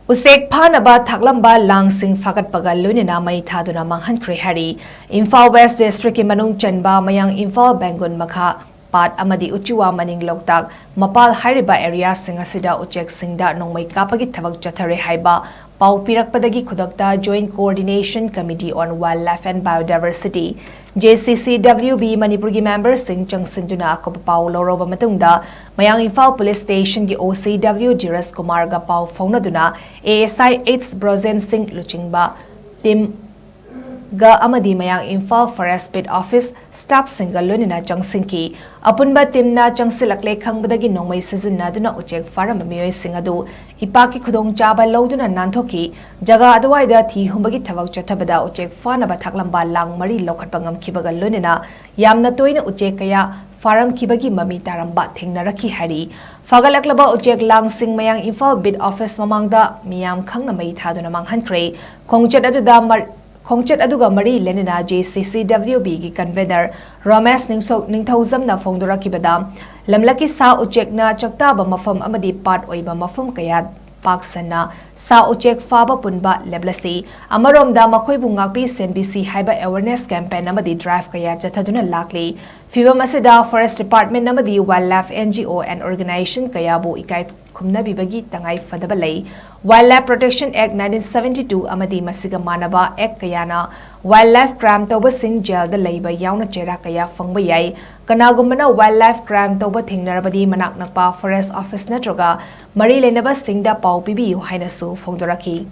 Uchek Fanaba Thaklamba langsing Phagatpaga Loinana Mei Thaduna Manghankhre Hairi, Imphal West District Manung Chanba Mayang Imphal Bengun Makha, Pat Amadi Uchuwa Maning Loktak, Mapal Hairiba area Singasida Uchek Singda Nongmei Kapagi Thavak Chatare Haiba, Pau Pirakpadagi Kudakta Joint Coordination Committee on Wildlife and Biodiversity, JCCWB Manipuri members Sing Chang Sinduna Kopapau Loroba Matunda, Mayang Imphal Police Station Gi OCW Jiras Kumar Gapau Faunaduna, ASI 8 Brozen Singh Luchingba, Tim Ga Amadi Mayang Imphal Forest Bid Office Staff Single Loinana Changsinki Apunba Timna Changsilakle Kangbadagi Nongmei Season Naduna Uchek Fanaba Mei Singadu Ipaki Kudong Chaba Loduna Nantoki Jaga Adwaida Thi Humbagi Thavak Chatabada Uchek Fanaba Thaklamba Lang Mari Lokatpangam Kibaga Loinana Yamna Toina Uchek Kaya Faram Kibagi Mami Taramba Thingnaraki Hairi Phagatpaga Uchek langsing Mayang Imphal Bid Office Mamangda Miyam Khangna Mei Thaduna Manghankhre Khongchat Khongchat aduga mari lenina JCCWB gi convener Ramesh Ningthauzam na Fongdora Kibada Lamlaki sa Uchek na Chaktaba Mafam Amadi Part Oiba Mafam Kayat Paksana sa Uchek Faba Punba Leblasi Amarom da Makoy Bungakpi SNBC Haiba Awareness Campaign Amadi Drive Kaya Jataduna Lakli Fiba Masida Forest Department Amadi Wildlife NGO and Organization Kayabu Ikai Kumnabi Bagi Tangai Fadabalay Wildlife Protection Act 1972 Amadi Masiga Manaba Act Kayana Wildlife Crime Toba Sing Jail the Labor Yauna Chera Kaya Fangbayay Kanagumana Wildlife Crime Toba Thingnarabadi Manak Nakpa Forest Office Natroga Mari Lenaba Singda Pau Pibi Hainasu Fongdoraki